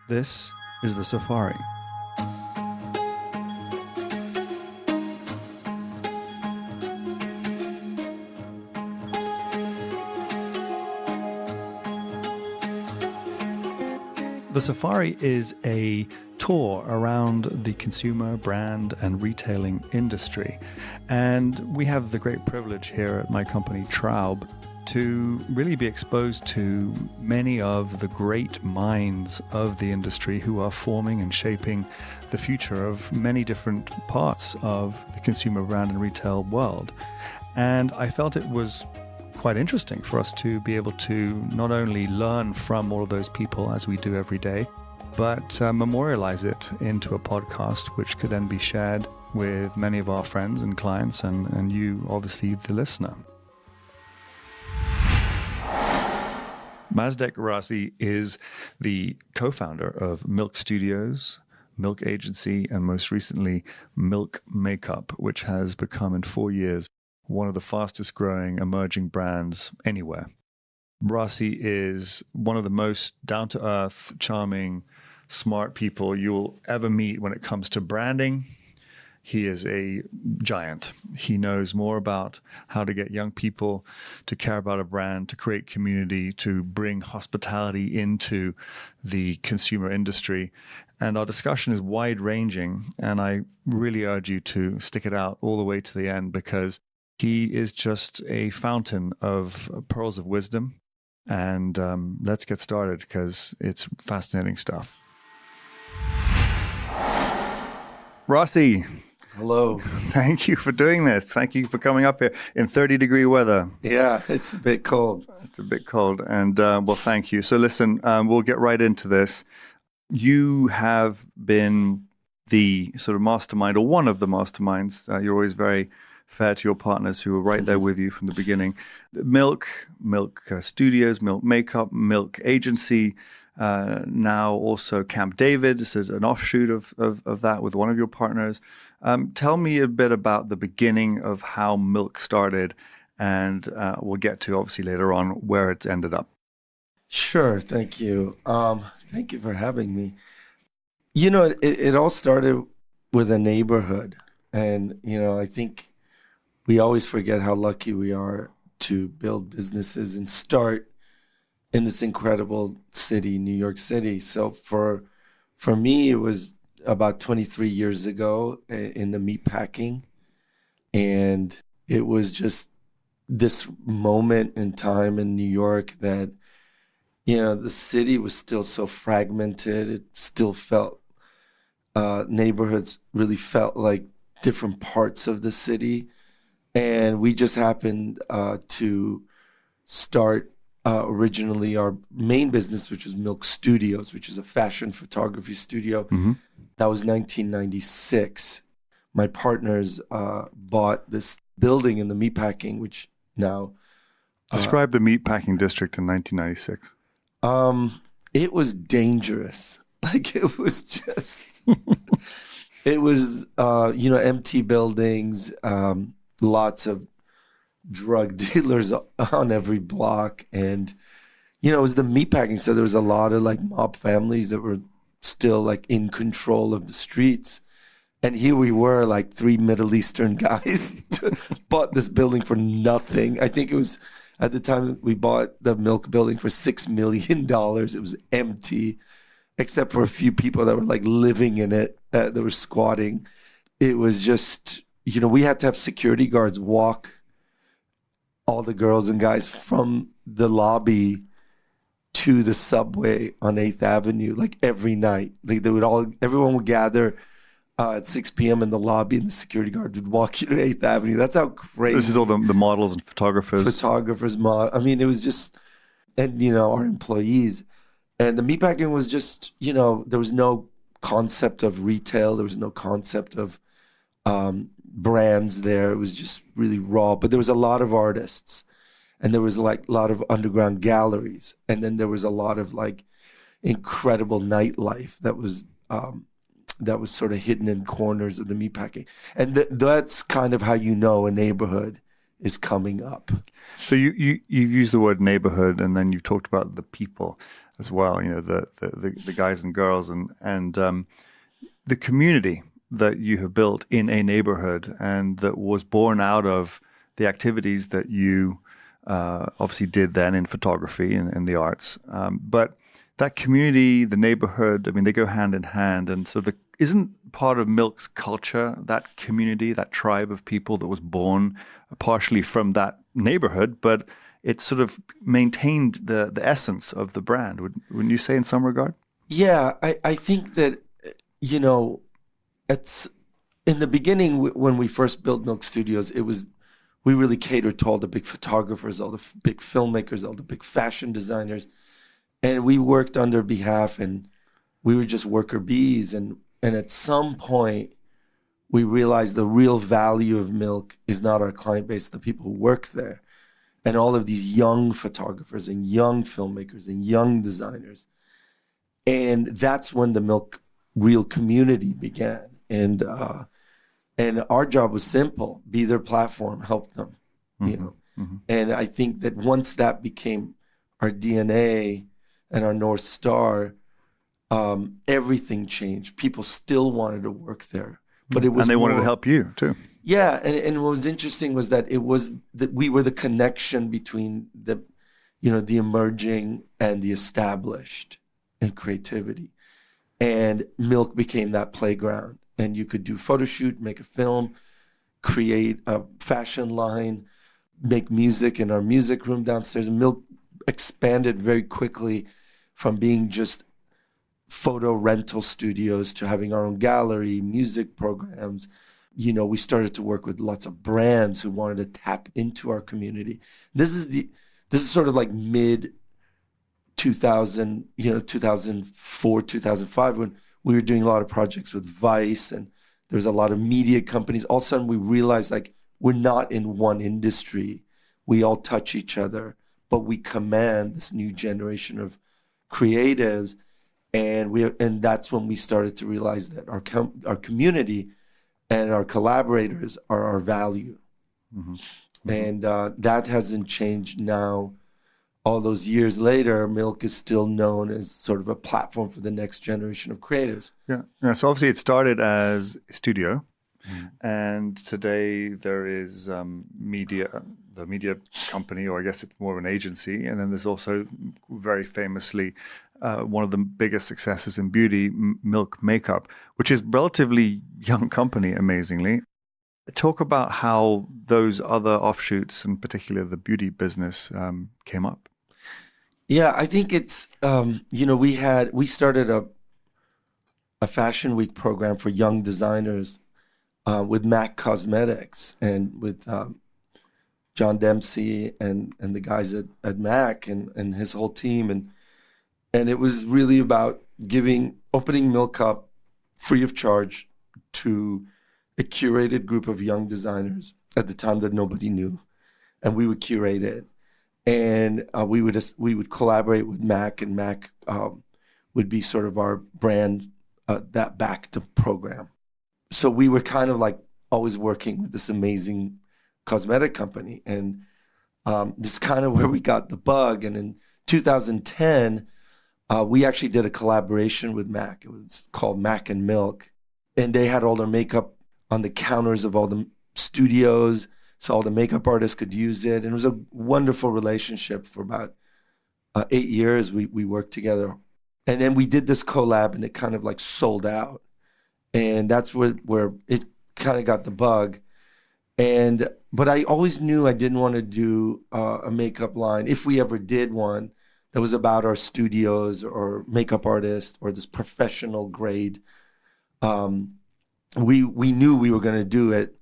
This is the Safari. The Safari is a tour around the consumer, brand, and retailing industry. And we have the great privilege here at my company, Traub, to really be exposed to many of the great minds of the industry who are forming and shaping the future of many different parts of the consumer brand and retail world. And I felt it was quite interesting for us to be able to not only learn from all of those people as we do every day, but memorialize it into a podcast which could then be shared with many of our friends and clients and you, obviously, the listener. Mazdack Rassi is the co-founder of Milk Studios, Milk Agency, and most recently, Milk Makeup, which has become in 4 years one of the fastest growing emerging brands anywhere. Rassi is one of the most down-to-earth, charming, smart people you'll ever meet when it comes to branding. He is a giant. He knows more about how to get young people to care about a brand, to create community, to bring hospitality into the consumer industry. And our discussion is wide-ranging, and I really urge you to stick it out all the way to the end because he is just a fountain of pearls of wisdom. And let's get started because it's fascinating stuff. Rassi. Hello. Thank you for doing this. Thank you for coming up here in 30-degree weather. Yeah, it's a bit cold. It's a bit cold. And well, thank you. So listen, we'll get right into this. You have been the sort of mastermind, or one of the masterminds. You're always very fair to your partners who are right there with you from the beginning. Milk Studios, Milk Makeup, Milk Agency, now also Camp David. This is an offshoot of that with one of your partners. Tell me a bit about the beginning of how Milk started, and we'll get to, obviously, later on where it's ended up. Sure. Thank you. Thank you for having me. You know, it all started with a neighborhood. And, you know, I think we always forget how lucky we are to build businesses and start in this incredible city, New York City. So for me, it was about 23 years ago in the meatpacking. And it was just this moment in time in New York that, you know, the city was still so fragmented. It still felt, neighborhoods really felt like different parts of the city. And we just happened to start originally our main business, which was Milk Studios, which is a fashion photography studio. Mm-hmm. That was 1996. My partners bought this building in the meatpacking, which now... Describe the meatpacking district in 1996. It was dangerous. Like, it was just... it was, you know, empty buildings, lots of drug dealers on every block. And, you know, it was the meatpacking. So there was a lot of like mob families that were still like in control of the streets. And here we were, like three Middle Eastern guys bought this building for nothing. I think it was at the time we bought the milk building for $6 million. It was empty, except for a few people that were like living in it, that were squatting. It was just, you know, we had to have security guards walk all the girls and guys from the lobby to the subway on 8th Avenue, like every night. Like everyone would gather at 6 p.m. in the lobby, and the security guard would walk you to 8th Avenue. That's how crazy. This is all the models and photographers. I mean, it was just, and, you know, our employees. And the meatpacking was just, you know, there was no concept of retail. There was no concept of brands there. It was just really raw. But there was a lot of artists, and there was like a lot of underground galleries. And then there was a lot of like incredible nightlife that was sort of hidden in corners of the meatpacking. And that's kind of how you know a neighborhood is coming up. So you've used the word neighborhood, and then you've talked about the people. as well. You know, the guys and girls and the community that you have built in a neighborhood and that was born out of the activities that you obviously did then in photography and the arts. But that community, the neighborhood, I mean, they go hand in hand. And so isn't part of Milk's culture that community, that tribe of people that was born partially from that neighborhood, but it sort of maintained the essence of the brand, wouldn't you say in some regard? Yeah, I think that, you know, it's in the beginning when we first built Milk Studios, we really catered to all the big photographers, all the big filmmakers, all the big fashion designers, and we worked on their behalf, and we were just worker bees. And at some point, we realized the real value of Milk is not our client base, the people who work there, and all of these young photographers and young filmmakers and young designers. And that's when the Milk real community began. And our job was simple: be their platform, help them, you know. Mm-hmm. And I think that once that became our DNA and our North Star, everything changed. People still wanted to work there, but it was and they wanted to help you too. Yeah, and what was interesting was that it was that we were the connection between the emerging and the established in creativity, and Milk became that playground. And you could do photo shoot, make a film, create a fashion line, make music in our music room downstairs. And Milk expanded very quickly from being just photo rental studios to having our own gallery, music programs. You know, we started to work with lots of brands who wanted to tap into our community. This is sort of like mid 2000, 2004, 2005, when we were doing a lot of projects with Vice, and there was a lot of media companies. All of a sudden we realized, like, we're not in one industry. We all touch each other, but we command this new generation of creatives. And that's when we started to realize that our community and our collaborators are our value. Mm-hmm. Mm-hmm. And that hasn't changed now. All those years later, Milk is still known as sort of a platform for the next generation of creatives. Yeah. So obviously it started as a studio, and today there is the media company, or I guess it's more of an agency. And then there's also very famously one of the biggest successes in beauty, Milk Makeup, which is relatively young company, amazingly. Talk about how those other offshoots, in particular the beauty business, came up. Yeah, I think it's, we started a Fashion Week program for young designers with MAC Cosmetics and with John Dempsey and the guys at MAC and his whole team. And it was really about opening Milk up free of charge to a curated group of young designers at the time that nobody knew. And we would curate it. And we would collaborate with Mac, and Mac would be sort of our brand that backed the program. So we were kind of like always working with this amazing cosmetic company, and this is kind of where we got the bug. And in 2010, we actually did a collaboration with Mac. It was called Mac and Milk, and they had all their makeup on the counters of all the studios, so all the makeup artists could use it. And it was a wonderful relationship for about 8 years. We worked together. And then we did this collab, and it kind of like sold out. And that's where it kind of got the bug. But I always knew I didn't want to do a makeup line, if we ever did one, that was about our studios or makeup artists or this professional grade. We knew we were going to do it.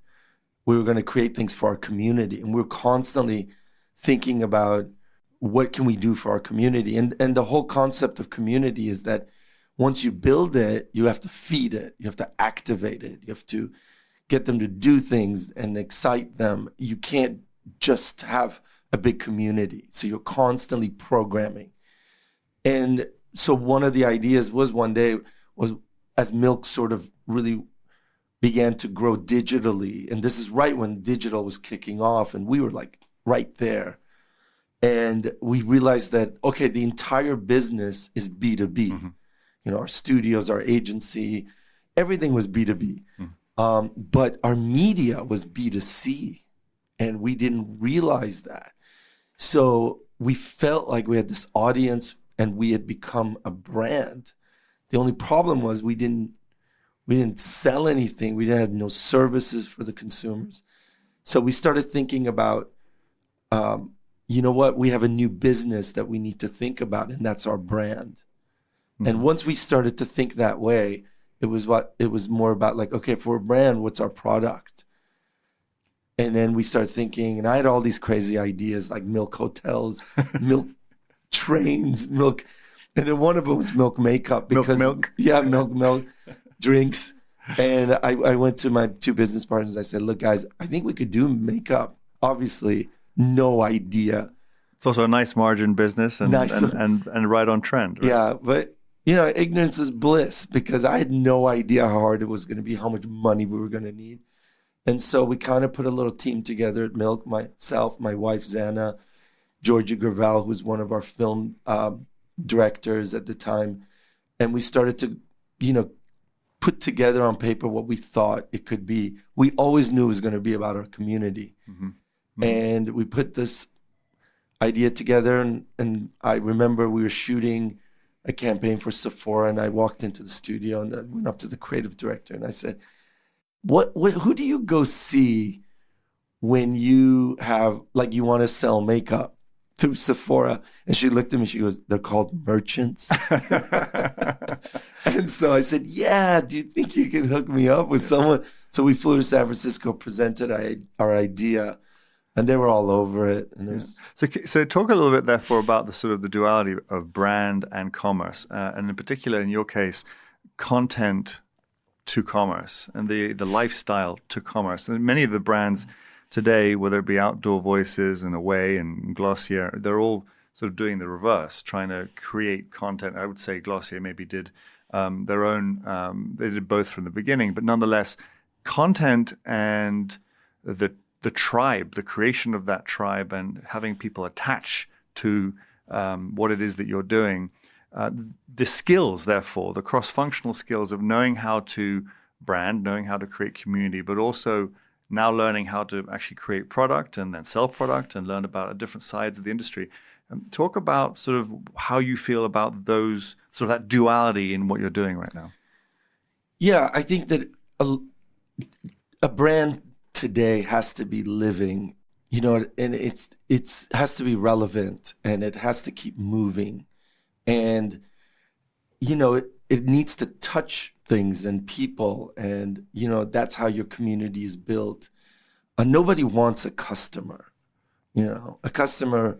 We were going to create things for our community, and we were constantly thinking about what can we do for our community. And the whole concept of community is that once you build it, you have to feed it, you have to activate it, you have to get them to do things and excite them. You can't just have a big community, so you're constantly programming. And so one of the ideas was one day was, as Milk sort of really began to grow digitally, and this is right when digital was kicking off, and we were like right there. And we realized that, okay, the entire business is B2B. You know, our studios, our agency, everything was B2B. But our media was B2C. And we didn't realize that. So we felt like we had this audience and we had become a brand. The only problem was we didn't sell anything. We didn't have no services for the consumers. So we started thinking about, you know what, we have a new business that we need to think about, and that's our brand. And once we started to think that way, it was more about like, okay, for a brand, what's our product? And then we started thinking, and I had all these crazy ideas like milk hotels, milk trains, milk. And then one of them was milk makeup. Because, milk. Yeah, milk drinks. And I went to my two business partners. I said, look, guys, I think we could do makeup. Obviously, no idea. It's also a nice margin business and right on trend. Right? Yeah, but you know, ignorance is bliss, because I had no idea how hard it was going to be, how much money we were going to need. And so we kind of put a little team together at Milk, myself, my wife, Zana, Georgia Gravel, who's one of our film directors at the time. And we started to, you know, put together on paper what we thought it could be. We always knew it was going to be about our community. And we put this idea together. And I remember we were shooting a campaign for Sephora, and I walked into the studio and I went up to the creative director and I said, who do you go see when you have, like, you want to sell makeup through Sephora? And she looked at me, she goes, they're called merchants. And so I said, yeah, do you think you can hook me up with someone? So we flew to San Francisco, presented our idea, and they were all over it. And it was... So talk a little bit, therefore, about the sort of the duality of brand and commerce, and in particular, in your case, content to commerce and the lifestyle to commerce. And many of the brands today, whether it be Outdoor Voices and Away and Glossier, they're all sort of doing the reverse, trying to create content. I would say Glossier maybe did their own, they did both from the beginning, but nonetheless, content and the tribe, the creation of that tribe and having people attach to what it is that you're doing, the skills, therefore, the cross-functional skills of knowing how to brand, knowing how to create community, but also now learning how to actually create product and then sell product and learn about different sides of the industry. Talk about sort of how you feel about those, sort of that duality in what you're doing right now. Yeah, I think that a brand today has to be living, you know, and it's has to be relevant, and it has to keep moving. And, you know, it needs to touch things and people, and, you know, that's how your community is built. Nobody wants a customer, you know. A customer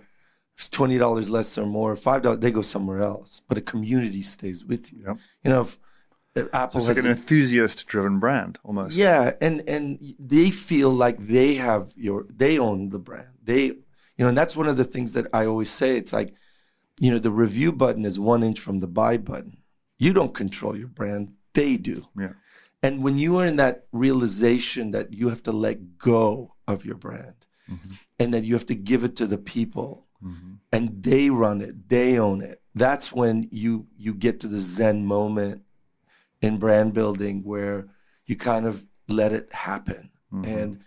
is $20 less or more, $5, they go somewhere else, but a community stays with you. Yep. You know, if Apple so it's like an enthusiast-driven brand, almost. Yeah, and they feel like they own the brand. You know, and that's one of the things that I always say. It's like, you know, the review button is 1 inch from the buy button. You don't control your brand, they do. Yeah. And when you are in that realization that you have to let go of your brand, and that you have to give it to the people, and they run it, they own it, that's when you get to the Zen moment in brand building where you kind of let it happen. And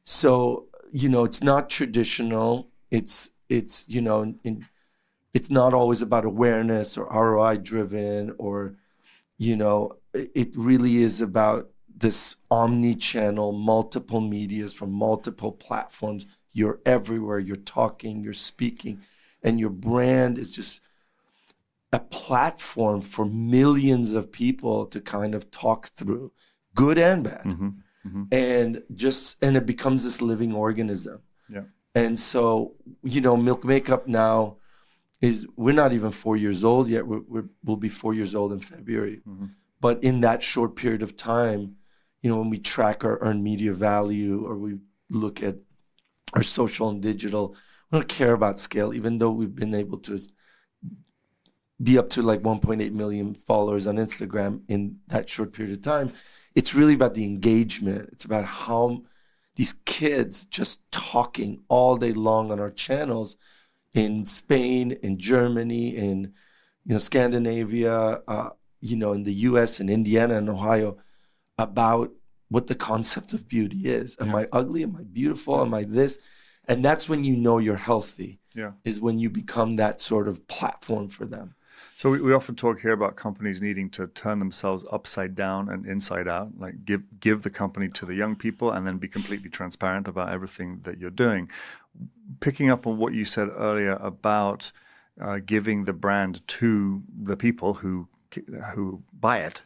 so, you know, it's not traditional. It's you know, it's not always about awareness or ROI driven, or, you know, it really is about this omni-channel, multiple medias from multiple platforms. You're everywhere, you're talking, you're speaking, and your brand is just a platform for millions of people to kind of talk through, good and bad. And it becomes this living organism. Yeah. And so, you know, Milk Makeup now we're not even 4 years old yet. We'll be 4 years old in February. But in that short period of time, you know, when we track our earned media value, or we look at our social and digital, we don't care about scale, even though we've been able to be up to like 1.8 million followers on Instagram in that short period of time. It's really about the engagement. It's about how these kids just talking all day long on our channels. in Spain, in Germany, in Scandinavia, in the U.S. and Indiana and Ohio, about what the concept of beauty is. Am I ugly? Am I beautiful? Am I this? And that's when you know you're healthy. Yeah. Is when you become that sort of platform for them. So we often talk here about companies needing to turn themselves upside down and inside out, like give the company to the young people and then be completely transparent about everything that you're doing. Picking up on what you said earlier about giving the brand to the people who buy it,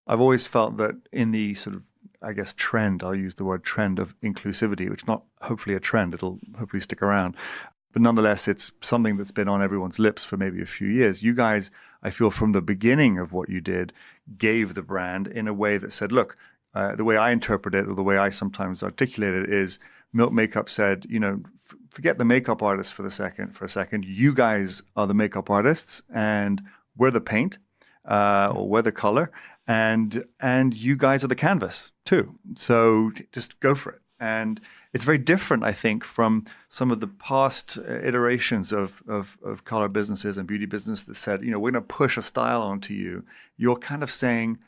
I've always felt that in the sort of, I guess, trend, I'll use the word trend of inclusivity, which is not hopefully a trend, it'll hopefully stick around. But nonetheless, it's something that's been on everyone's lips for maybe a few years. You guys, I feel from the beginning of what you did, gave the brand in a way that said, look, the way I interpret it, or the way I sometimes articulate it, is Milk Makeup said, forget the makeup artist for a second. You guys are the makeup artists, and we're the paint, or we're the color, and you guys are the canvas too. So just go for it. And it's very different, I think, from some of the past iterations of color businesses and beauty business that said, we're going to push a style onto you. You're kind of saying,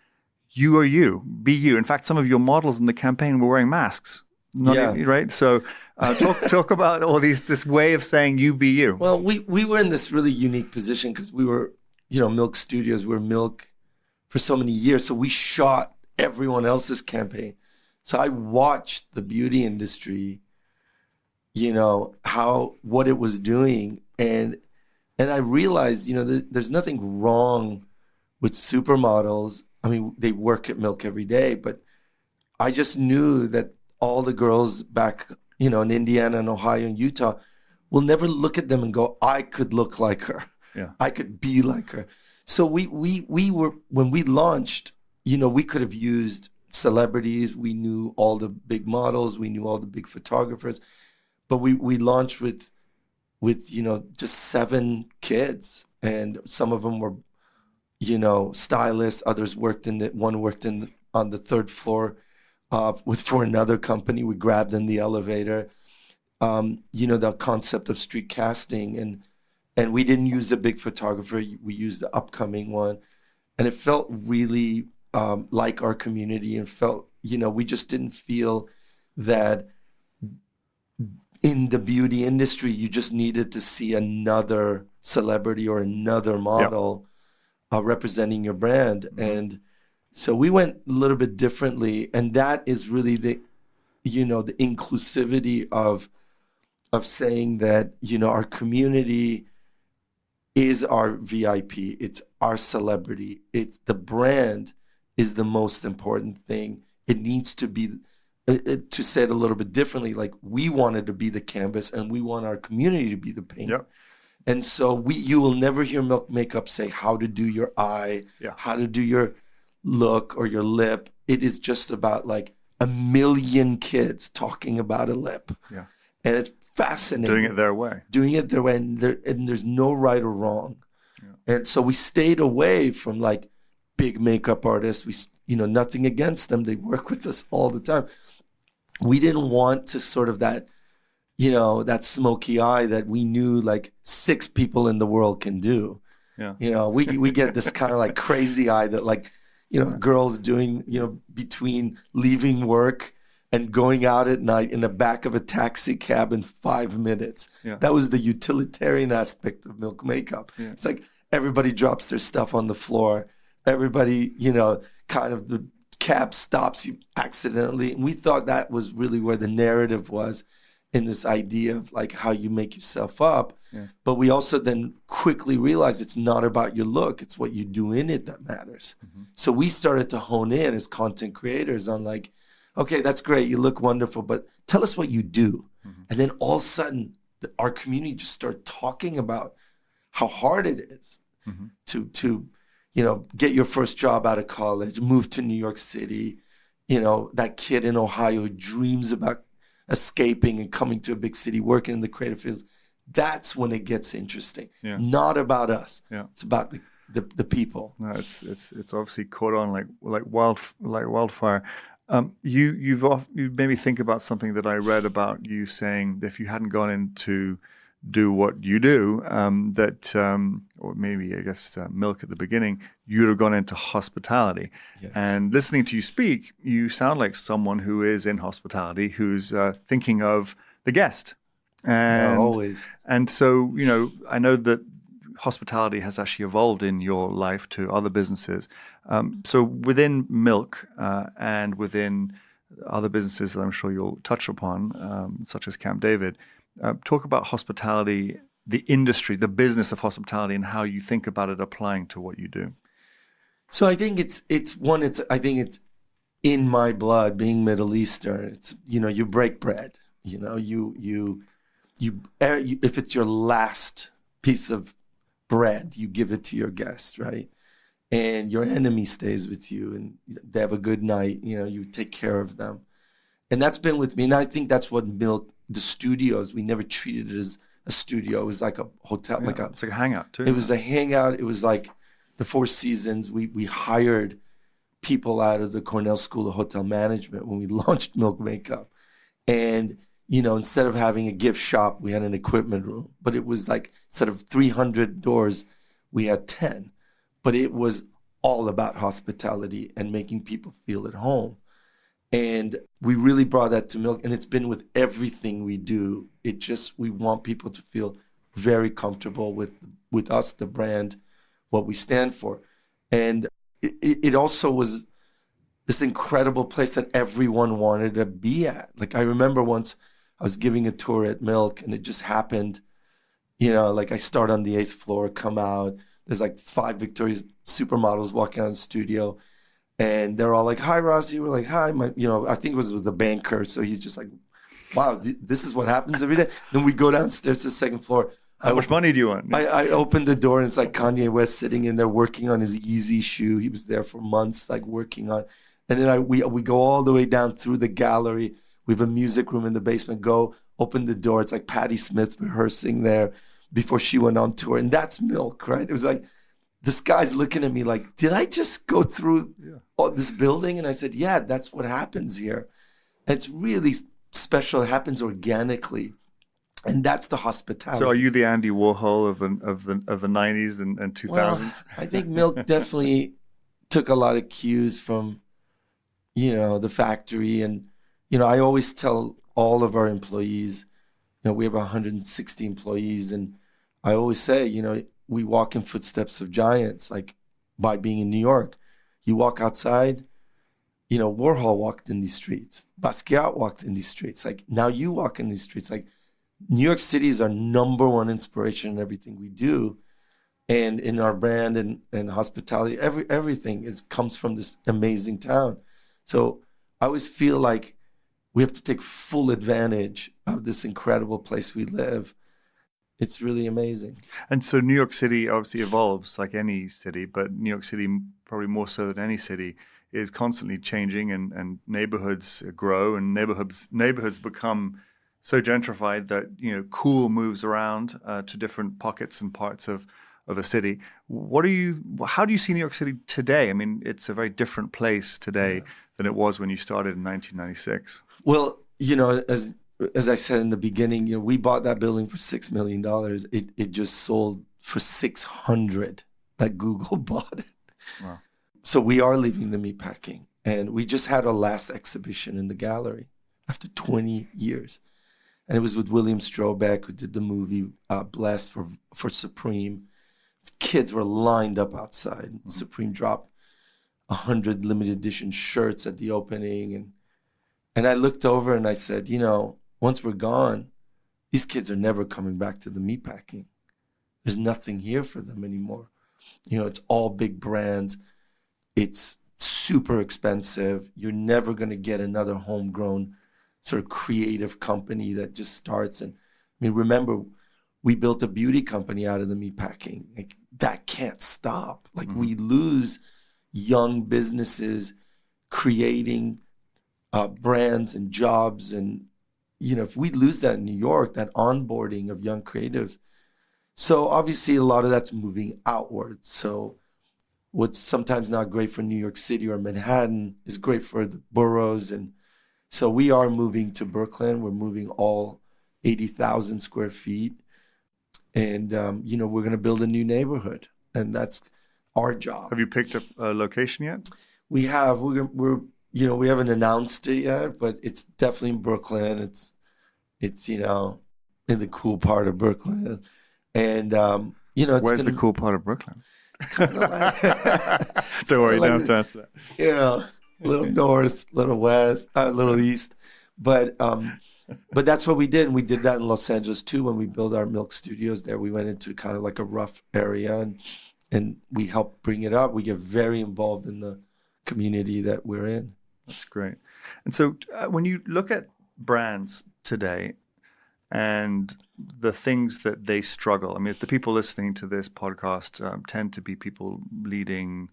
you are you, be you. In fact, some of your models in the campaign were wearing masks. Right? So talk about all this way of saying you be you. Well, we were in this really unique position because we were, Milk Studios. We were Milk for so many years. So we shot everyone else's campaign. So I watched the beauty industry, what it was doing. And I realized, there's nothing wrong with supermodels. I mean, they work at Milk every day, but I just knew that all the girls back, in Indiana and Ohio and Utah will never look at them and go, I could look like her. Yeah. I could be like her. So we were, when we launched, we could have used celebrities. We knew all the big models. We knew all the big photographers. But we launched with just 7 kids. And some of them were, stylists. Others worked on the 3rd floor for another company. We grabbed in the elevator. The concept of street casting. And we didn't use a big photographer. We used the upcoming one. And it felt really like our community, and felt, we just didn't feel that in the beauty industry, you just needed to see another celebrity or another model representing your brand. Mm-hmm. And so we went a little bit differently. And that is really the inclusivity of saying that, our community is our VIP. It's our celebrity. It's the brand is the most important thing. It needs to be, to say it a little bit differently, like we wanted to be the canvas and we want our community to be the paint. Yep. And so you will never hear Milk Makeup say how to do your eye, how to do your look or your lip. It is just about like a million kids talking about a lip. Yeah. And it's fascinating. Doing it their way. And there's no right or wrong. Yeah. And so we stayed away from like big makeup artists. We, nothing against them. They work with us all the time. We didn't want to sort of that, that smoky eye that we knew like 6 people in the world can do. Yeah. We get this kind of like crazy eye that like, girls doing, between leaving work and going out at night in the back of a taxi cab in 5 minutes. Yeah. That was the utilitarian aspect of Milk Makeup. Yeah. It's like everybody drops their stuff on the floor. Everybody, kind of the cab stops you accidentally. And we thought that was really where the narrative was in this idea of like how you make yourself up. Yeah. But we also then quickly realized it's not about your look. It's what you do in it that matters. Mm-hmm. So we started to hone in as content creators on like, okay, that's great. You look wonderful, but tell us what you do. Mm-hmm. And then all of a sudden, our community just started talking about how hard it is to get your first job out of college, move to New York City. That kid in Ohio who dreams about escaping and coming to a big city, working in the creative fields. That's when it ggets interesting. Yeah. Not about us. Yeah. It's about the people. No, it's obviously caught on like wildfire. You made me think about something that I read about you saying that if you hadn't gone into do what you do, or maybe, I guess, Milk at the beginning, you'd have gone into hospitality. Yes. And listening to you speak, you sound like someone who is in hospitality, who's thinking of the guest. Yeah, And, always. and so, I know that hospitality has actually evolved in your life to other businesses. So within Milk and within other businesses that I'm sure you'll touch upon, such as Camp David, talk about hospitality, the industry, the business of hospitality, and how you think about it applying to what you do. So I think it's in my blood, being Middle Eastern. It's, you break bread. You if it's your last piece of bread, you give it to your guest, right? And your enemy stays with you, and they have a good night. You take care of them, and that's been with me. And I think that's what Milk, the studios, we never treated it as a studio. It was like a hotel, It's like a hangout too. It was a hangout. It was like the Four Seasons. We hired people out of the Cornell School of Hotel Management when we launched Milk Makeup, and instead of having a gift shop, we had an equipment room. But it was like, instead of 300 doors, we had 10. But it was all about hospitality and making people feel at home. And we really brought that to Milk, and it's been with everything we do. We want people to feel very comfortable with us, the brand, what we stand for. And it also was this incredible place that everyone wanted to be at. Like, I remember once I was giving a tour at Milk, and it just happened, like I start on the 8th floor, come out, there's like 5 Victoria's supermodels walking out of the studio, and they're all like, "Hi, Rassi." We're like, "Hi." I think it was with the banker. So he's just like, "Wow, this is what happens every day." Then we go downstairs to the 2nd floor. How much money do you want? I opened the door, and it's like Kanye West sitting in there working on his Yeezy shoe. He was there for months, like working on. And then we go all the way down through the gallery. We have a music room in the basement. Go open the door. It's like Patti Smith rehearsing there before she went on tour. And that's Milk, right? It was like, this guy's looking at me like, did I just go through all this building? And I said, yeah, that's what happens here. And it's really special. It happens organically. And that's the hospitality. So are you the Andy Warhol of the 90s and 2000s? Well, I think Milk definitely took a lot of cues from, the factory. And, I always tell all of our employees, we have 160 employees. And I always say, we walk in footsteps of giants, like by being in New York. You walk outside, Warhol walked in these streets. Basquiat walked in these streets. Like, now you walk in these streets. Like, New York City is our number one inspiration in everything we do. And in our brand and hospitality, everything comes from this amazing town. So I always feel like we have to take full advantage of this incredible place we live. It's really amazing. And so New York City obviously evolves like any city, but New York City, probably more so than any city, is constantly changing, and neighborhoods grow, and neighborhoods become so gentrified that cool moves around to different pockets and parts of a city. How do you see New York City today? I mean, it's a very different place today than it was when you started in 1996. Well, as I said in the beginning, we bought that building for $6 million. It just sold for 600 that Google bought it. Wow. So we are leaving the meatpacking, and we just had our last exhibition in the gallery after 20 years. And it was with William Strobeck, who did the movie Blessed for Supreme. Kids were lined up outside. Mm-hmm. Supreme dropped 100 limited edition shirts at the opening. And I looked over and I said, once we're gone, these kids are never coming back to the meatpacking. There's nothing here for them anymore. It's all big brands. It's super expensive. You're never going to get another homegrown sort of creative company that just starts. And remember, we built a beauty company out of the meatpacking. Like, that can't stop. Like, we lose young businesses creating brands and jobs. And, if we lose that in New York, that onboarding of young creatives. So obviously a lot of that's moving outwards. So what's sometimes not great for New York City or Manhattan is great for the boroughs. And so we are moving to Brooklyn. We're moving all 80,000 square feet. And, we're going to build a new neighborhood, and that's our job. Have you picked up a location yet? We have. We haven't announced it yet, but it's definitely in Brooklyn. It's in the cool part of Brooklyn, and it's Where's the cool part of Brooklyn? kind of like Don't worry, like don't have to answer that. a little north, little west, a little east, but that's what we did. And we did that in Los Angeles too. When we built our milk studios there, we went into kind of like a rough area, and we helped bring it up. We get very involved in the community that we're in. That's great. And so when you look at brands today and the things that they struggle, I mean, the people listening to this podcast tend to be people leading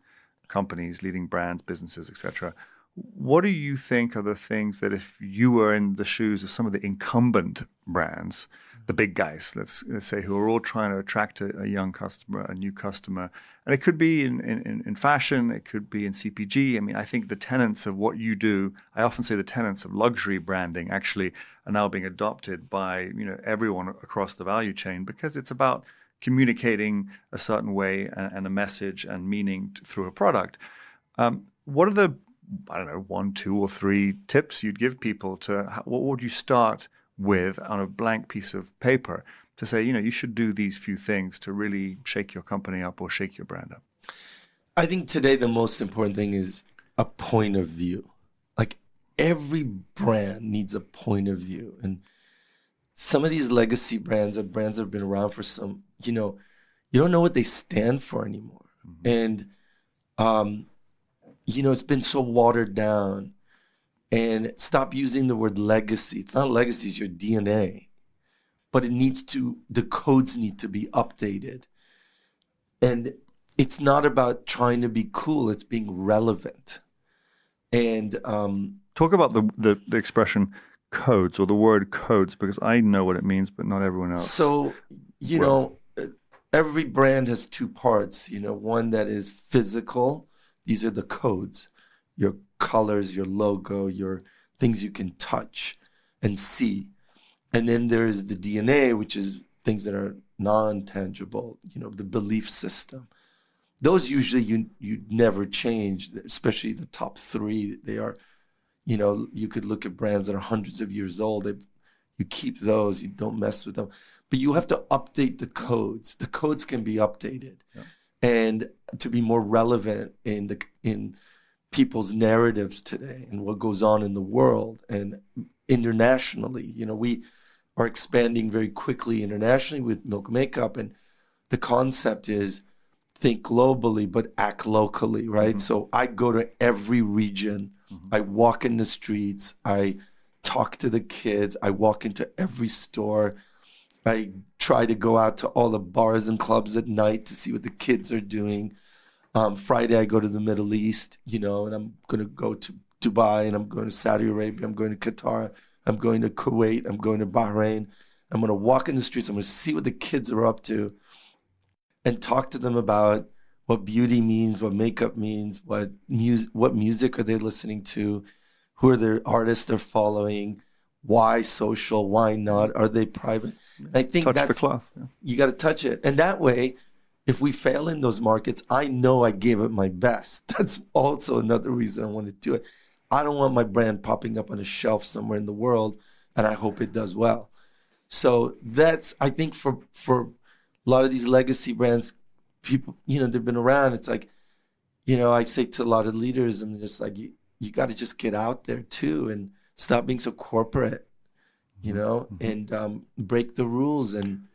companies, leading brands, businesses, etc. What do you think are the things that if you were in the shoes of some of the incumbent brands, the big guys, let's say, who are all trying to attract a young customer, a new customer, and it could be in fashion, it could be in CPG. I mean, I think the tenets of what you do, I often say the tenets of luxury branding actually are now being adopted by everyone across the value chain, because it's about communicating a certain way and a message and meaning through a product. What are the, I don't know, 1, 2, or 3 tips you'd give people to what would you start with on a blank piece of paper to say, you should do these few things to really shake your company up or shake your brand up? I think today the most important thing is a point of view. Like every brand needs a point of view. And some of these legacy brands are brands that have been around for some, you don't know what they stand for anymore. Mm-hmm. And, it's been so watered down. And stop using the word legacy. It's not legacy, it's your DNA. But the codes need to be updated. And it's not about trying to be cool, it's being relevant. And talk about the expression codes, or the word codes, because I know what it means, but not everyone else. So, every brand has 2 parts. One that is physical. These are the codes. Your colors, your logo, your things you can touch and see. And then there's the DNA, which is things that are non-tangible, the belief system. Those usually you never change, especially the top 3. They are, you could look at brands that are hundreds of years old. You keep those, you don't mess with them. But you have to update the codes. The codes can be updated. Yeah. And to be more relevant in people's narratives today and what goes on in the world and internationally. We are expanding very quickly internationally with Milk Makeup, and the concept is think globally but act locally, right? Mm-hmm. So I go to every region. Mm-hmm. I walk in the streets. I talk to the kids. I walk into every store. I try to go out to all the bars and clubs at night to see what the kids are doing. Friday, I go to the Middle East, and I'm going to go to Dubai, and I'm going to Saudi Arabia, I'm going to Qatar, I'm going to Kuwait, I'm going to Bahrain. I'm going to walk in the streets, I'm going to see what the kids are up to and talk to them about what beauty means, what makeup means, what music are they listening to, who are their artists they're following, why social, why not, are they private? I think touch the cloth. Yeah. You got to touch it. And that way, if we fail in those markets, I know I gave it my best. That's also another reason I want to do it. I don't want my brand popping up on a shelf somewhere in the world, and I hope it does well. So that's, I think for a lot of these legacy brands, people, they've been around. It's like, I say to a lot of leaders, I'm just like, you got to just get out there too and stop being so corporate, mm-hmm. and break the rules and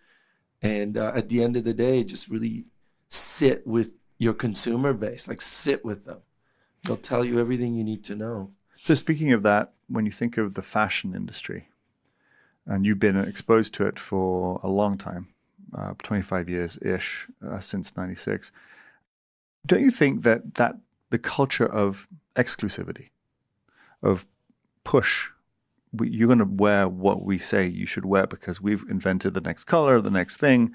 at the end of the day, just really sit with your consumer base, like sit with them. They'll tell you everything you need to know. So speaking of that, when you think of the fashion industry, and you've been exposed to it for a long time, 25 years-ish, since 96, don't you think that the culture of exclusivity, of push, you're going to wear what we say you should wear because we've invented the next color, the next thing,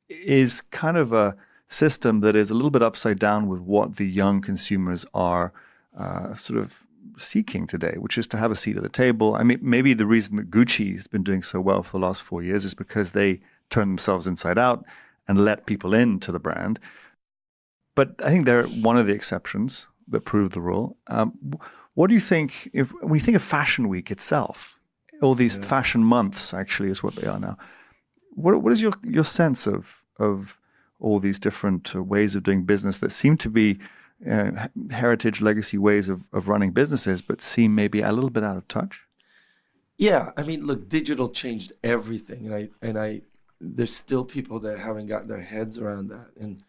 is kind of a system that is a little bit upside down with what the young consumers are sort of seeking today, which is to have a seat at the table. I mean, maybe the reason that Gucci has been doing so well for the last 4 years is because they turn themselves inside out and let people into the brand. But I think they're one of the exceptions that prove the rule. What do you think, when you think of Fashion Week itself, all these fashion months actually is what they are now. What is your sense of all these different ways of doing business that seem to be heritage, legacy ways of running businesses, but seem maybe a little bit out of touch? Yeah, I mean, look, digital changed everything, and there's still people that haven't got their heads around that. And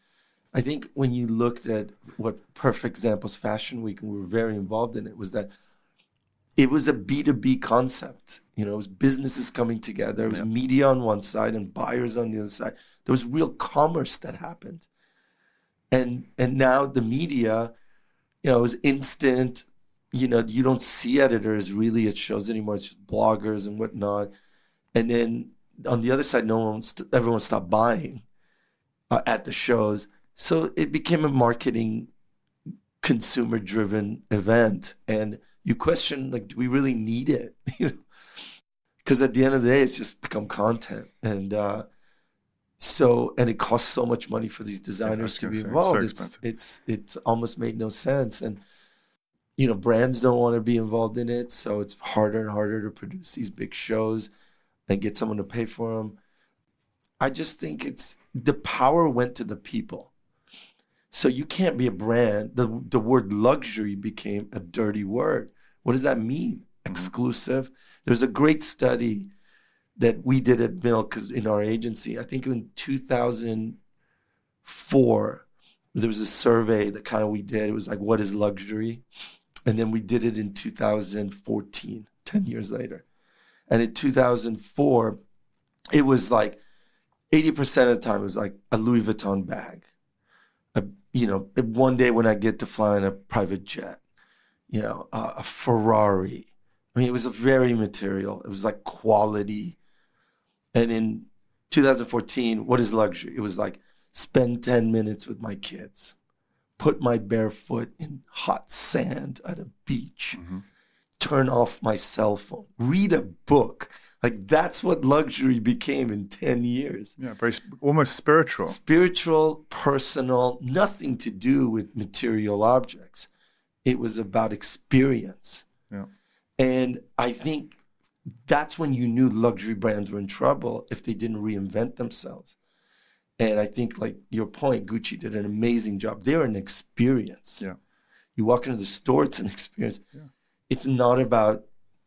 I think when you looked at what perfect examples Fashion Week, and we were very involved in it, was that it was a B2B concept. You know, it was businesses coming together. It was media on one side and buyers on the other side. There was real commerce that happened. And now the media, you know, is instant. You know, you don't see editors really at shows anymore. It's just bloggers and whatnot. And then on the other side, everyone stopped buying at the shows. So it became a marketing, consumer-driven event. And you question, like, do we really need it? Because at the end of the day, it's just become content. And and it costs so much money for these designers to be involved. So it's almost made no sense. And you know, brands don't want to be involved in it, so it's harder and harder to produce these big shows and get someone to pay for them. I just think the power went to the people. So you can't be a brand. The word luxury became a dirty word. What does that mean? Exclusive. There's a great study that we did at Milk in our agency. I think in 2004, there was a survey that kind of we did. It was like, what is luxury? And then we did it in 2014, 10 years later. And in 2004, it was like 80% of the time, it was like a Louis Vuitton bag. You know, one day when I get to fly in a private jet, you know, a Ferrari. I mean, it was a very material. It was like quality. And in 2014, what is luxury? It was like spend 10 minutes with my kids. Put my bare foot in hot sand at a beach, turn off my cell phone, read a book. Like that's what luxury became in 10 years. Yeah, very almost spiritual. Spiritual, personal, nothing to do with material objects. It was about experience. Yeah. And I think that's when you knew luxury brands were in trouble if they didn't reinvent themselves. And I think, like your point, Gucci did an amazing job. They're an experience. Yeah. You walk into the store, it's an experience. Yeah. It's not about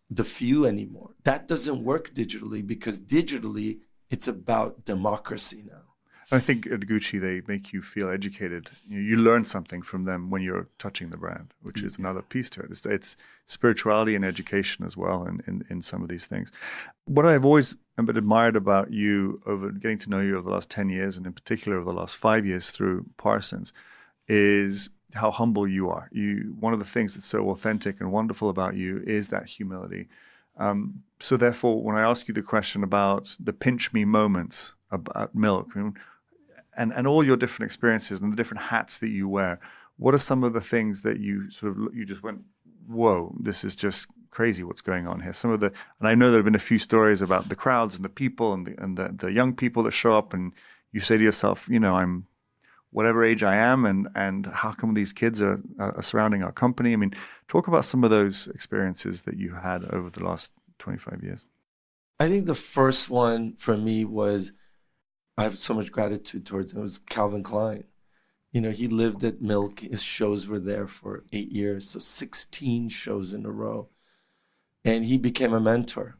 the few anymore. That doesn't work digitally because digitally, it's about democracy now. I think at Gucci, they make you feel educated. You learn something from them when you're touching the brand, which is another piece to it. It's spirituality and education as well in some of these things. What I've always admired about you over getting to know you over the last 10 years, and in particular over the last 5 years through Parsons, is how humble you are. One of the things that's so authentic and wonderful about you is that humility. So therefore, when I ask you the question about the pinch me moments about Milk, and all your different experiences and the different hats that you wear, what are some of the things that you just went, whoa, this is just crazy what's going on here? And I know there have been a few stories about the crowds and the people and the young people that show up, and you say to yourself, you know, I'm whatever age I am, and how come these kids are surrounding our company? I mean, talk about some of those experiences that you had over the last 25 years. I think the first one for me was, I have so much gratitude towards him. It was Calvin Klein. You know, he lived at Milk. His shows were there for 8 years, so 16 shows in a row. And he became a mentor.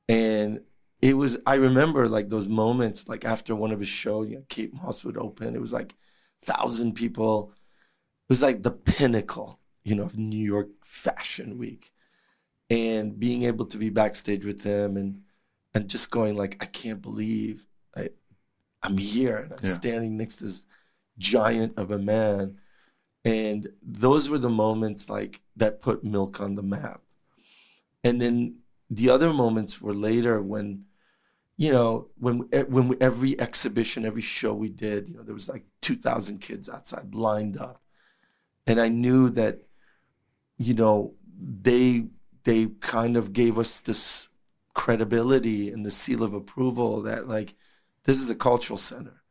And I remember like those moments, like after one of his shows, you know, Kate Moss would open. It was like 1,000 people. It was like the pinnacle, you know, of New York Fashion Week. And being able to be backstage with him and just going like, I can't believe I'm here and I'm standing next to this giant of a man. And those were the moments like that put Milk on the map. And then the other moments were later when, you know, when every exhibition, every show we did, you know, there was like 2,000 kids outside lined up. And I knew that, you know, they kind of gave us this credibility and the seal of approval that like, this is a cultural center.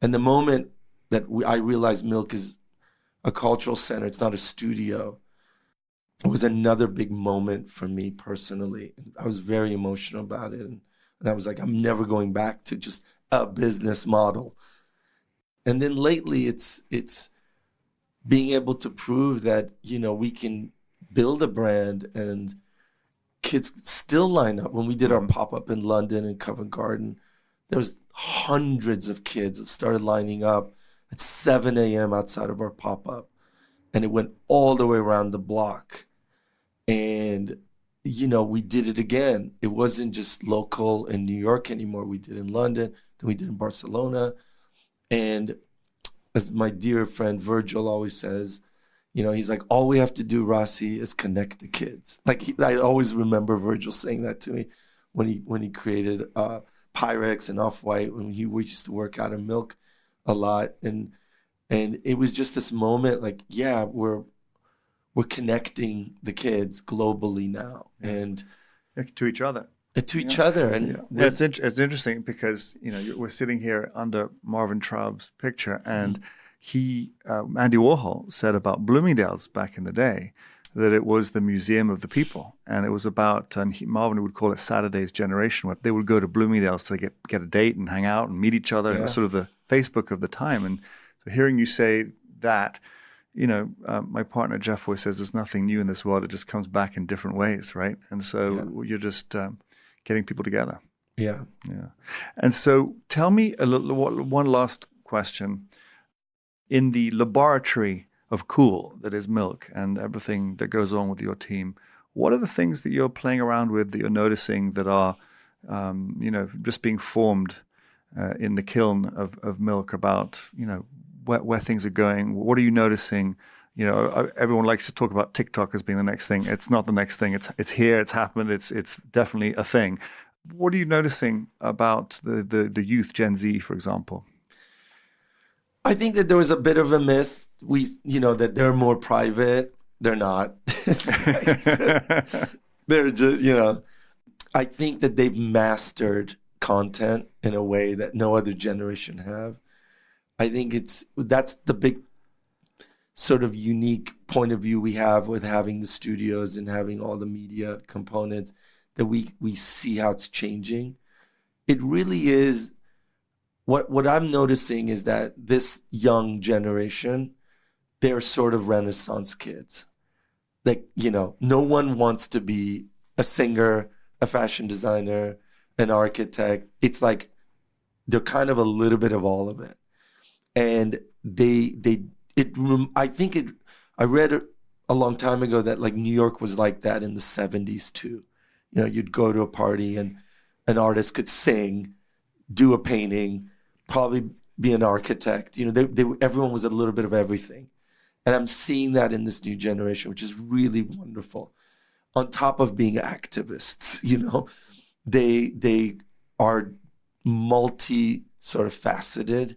And the moment that I realized Milk is a cultural center, it's not a studio, it was another big moment for me personally. I was very emotional about it. And I was like, I'm never going back to just a business model. And then lately, it's being able to prove that, we can build a brand and kids still line up. When we did our pop-up in London in Covent Garden, there was hundreds of kids that started lining up at 7 a.m. outside of our pop-up. And it went all the way around the block. And, we did it again. It wasn't just local in New York anymore. We did in London, then we did in Barcelona. And as my dear friend Virgil always says, he's like, all we have to do, Rassi, is connect the kids. Like I always remember Virgil saying that to me when he created Pyrex and Off-White, when we used to work out of Milk a lot. And it was just this moment like, yeah, we're connecting the kids globally now. And to each other. To each other. And it's interesting because, we're sitting here under Marvin Traub's picture, and Andy Warhol said about Bloomingdale's back in the day that it was the museum of the people. And it was about, Marvin would call it Saturday's generation, where they would go to Bloomingdale's to get a date and hang out and meet each other. Yeah. It was sort of the Facebook of the time. And so hearing you say that, my partner Jeff always says there's nothing new in this world. It just comes back in different ways, right? And so you're just getting people together. Yeah. Yeah. And so tell me one last question. In the laboratory of cool that is Milk and everything that goes on with your team, what are the things that you're playing around with that you're noticing that are, just being formed in the kiln of Milk about, where things are going? What are you noticing? Everyone likes to talk about TikTok as being the next thing. It's not the next thing. It's here. It's happened. It's definitely a thing. What are you noticing about the youth, Gen Z, for example? I think that there was a bit of a myth. That they're more private. They're not. They're just, I think that they've mastered content in a way that no other generation have. I think that's the big sort of unique point of view we have with having the studios and having all the media components, that we see how it's changing. It really is, what I'm noticing is that this young generation, they're sort of Renaissance kids. Like, no one wants to be a singer, a fashion designer, an architect. It's like they're kind of a little bit of all of it. And I read a long time ago that like New York was like that in the 70s too. You'd go to a party and an artist could sing, do a painting, probably be an architect. Everyone was a little bit of everything. And I'm seeing that in this new generation, which is really wonderful. On top of being activists, they are multi sort of faceted.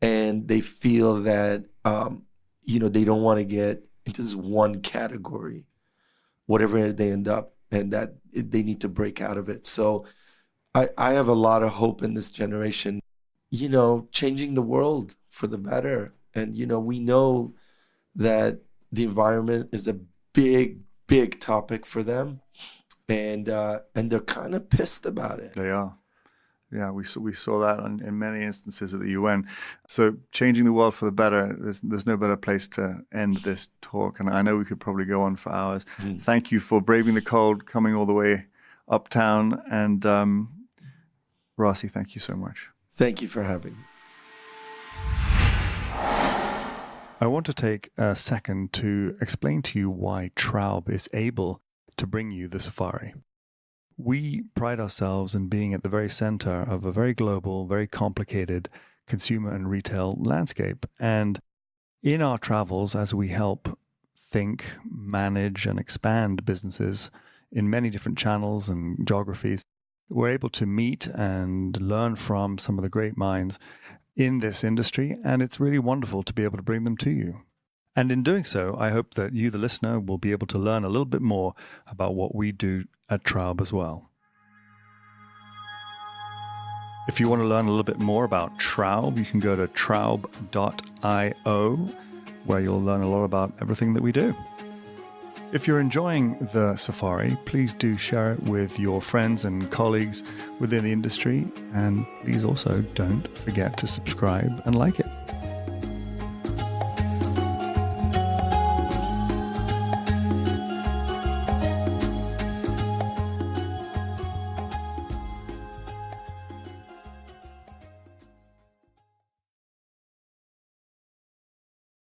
And they feel that, they don't want to get into this one category, whatever they end up, and that they need to break out of it. So I have a lot of hope in this generation, changing the world for the better. And, we know that the environment is a big, big topic for them. And they're kind of pissed about it. They are. Yeah, we saw that in many instances at the UN. So changing the world for the better, there's no better place to end this talk. And I know we could probably go on for hours. Thank you for braving the cold, coming all the way uptown. And Rassi, thank you so much. Thank you for having me. I want to take a second to explain to you why Traub is able to bring you the safari. We pride ourselves in being at the very center of a very global, very complicated consumer and retail landscape. And in our travels, as we help think, manage, and expand businesses in many different channels and geographies, we're able to meet and learn from some of the great minds in this industry. And it's really wonderful to be able to bring them to you. And in doing so, I hope that you, the listener, will be able to learn a little bit more about what we do at Traub as well. If you want to learn a little bit more about Traub, you can go to traub.io, where you'll learn a lot about everything that we do. If you're enjoying the safari, please do share it with your friends and colleagues within the industry. And please also don't forget to subscribe and like it.